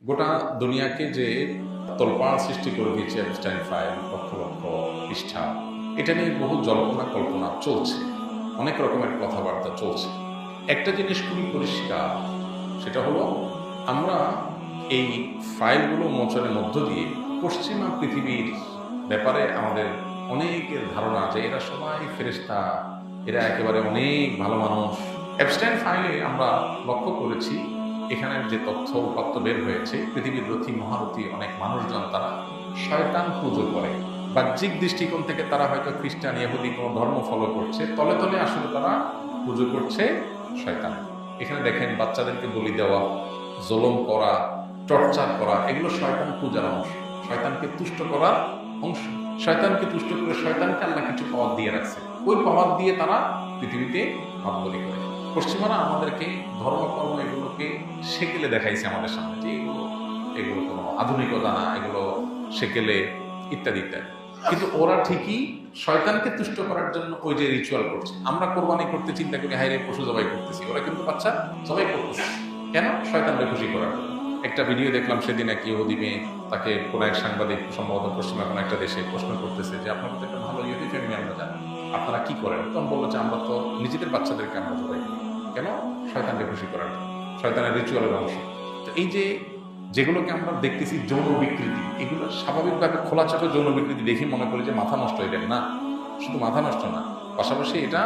গোটা দুনিয়াকে যে তোলপাড় সৃষ্টি করে দিয়েছে এপস্টাইন ফাইল, লক্ষ লক্ষ পৃষ্ঠা, এটা নিয়ে বহু জল্পনা কল্পনা চলছে, অনেক রকমের কথাবার্তা চলছে। একটা জিনিস খুবই পরিষ্কার, সেটা হলো আমরা এই ফাইলগুলো মোচনের মধ্য দিয়ে পশ্চিমা পৃথিবীর ব্যাপারে আমাদের অনেকের ধারণা যে এরা সবাই ফেরেশতা, এরা একেবারে অনেক ভালো মানুষ। এপস্টাইন ফাইলে আমরা লক্ষ্য করেছি এখানে যে তথ্য উপাত্ত বের হয়েছে, পৃথিবীর রথী মহারথী অনেক মানুষজন তারা শয়তান পুজো করে। বাহ্যিক দৃষ্টিকোণ থেকে তারা হয়তো খ্রিস্টান ইহুদি কোনো ধর্ম ফলো করছে, তলে তলে আসলে তারা পুজো করছে শয়তান। এখানে দেখেন বাচ্চাদেরকে বলি দেওয়া, জুলুম করা, টর্চার করা, এগুলো শয়তান পূজার অংশ, শয়তানকে তুষ্ট করার অংশ। শয়তানকে তুষ্ট করে শয়তানকে আল্লাহ কিছু পাওয়ার দিয়ে রাখছে, ওই পাওয়ার দিয়ে তারা পৃথিবীতে মাতবরি করে। পশ্চিমারা আমাদেরকে ধর্মকর্ম এগুলোকে সেকেলে দেখাইছে আমাদের সামনে যে এগুলো এগুলো কোনো আধুনিকতা না, এগুলো সেকেলে ইত্যাদি ইত্যাদি। কিন্তু ওরা ঠিকই শয়তানকে তুষ্ট করার জন্য ওই যে রিচুয়াল করছে। আমরা কোরবানি করতে চিন্তা করি হাইরে পশু জবাই করতেছি, ওরা কিন্তু বাচ্চা জবাই করতেছে কেন? শয়তানকে খুশি করার জন্য। একটা ভিডিও দেখলাম সেদিন এক ইহুদি মেয়ে, তাকে কোনো এক সাংবাদিক সম্ভবত পশ্চিমা কোনো একটা দেশে প্রশ্ন করতেছে যে আপনারা তো একটা ভালো ইহুদি ফ্যামিলি আমরা জানি, আপনারা কি করেন? তখন বললো যে আমরা তো নিজেদের বাচ্চাদেরকে আমরা জবাই করি কেন? শয়তানকে খুশি করার জন্য, শয়তানের রিচুয়ালের অংশ। তো এই যে যেগুলোকে আমরা দেখতেছি যৌন বিকৃতি, এগুলো স্বাভাবিকভাবে খোলা চোখে যৌন বিকৃতি দেখে মনে করি যে মাথা নষ্ট হয়ে যাবে না, শুধু মাথা নষ্ট না, পাশাপাশি এটা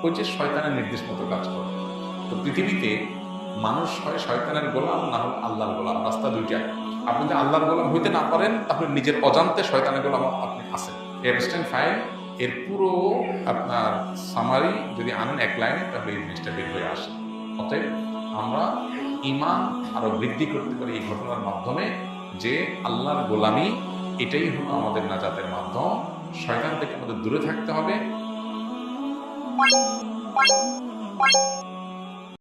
ওই যে শয়তানের নির্দেশ মতো কাজ করে। তো পৃথিবীতে মানুষ হয় শয়তানের গোলাম, না হলে আল্লাহর গোলাম, রাস্তা দুইটাই। আপনি যদি আল্লাহর গোলাম হইতে না পারেন তাহলে নিজের অজান্তে শয়তানের গোলাম আপনি আছেন। এপস্টাইন ফাইল এর পুরো আপনার সামারি যদি আনেন এক লাইনে তাহলে এই জিনিসটা বের হয়ে আসে। অতএব আমরা ঈমান আরো বৃদ্ধি করতে পারি এই ঘটনার মাধ্যমে যে আল্লাহর গোলামি এটাই হলো আমাদের নাজাতের মাধ্যম। শয়তান থেকে আমাদের দূরে থাকতে হবে।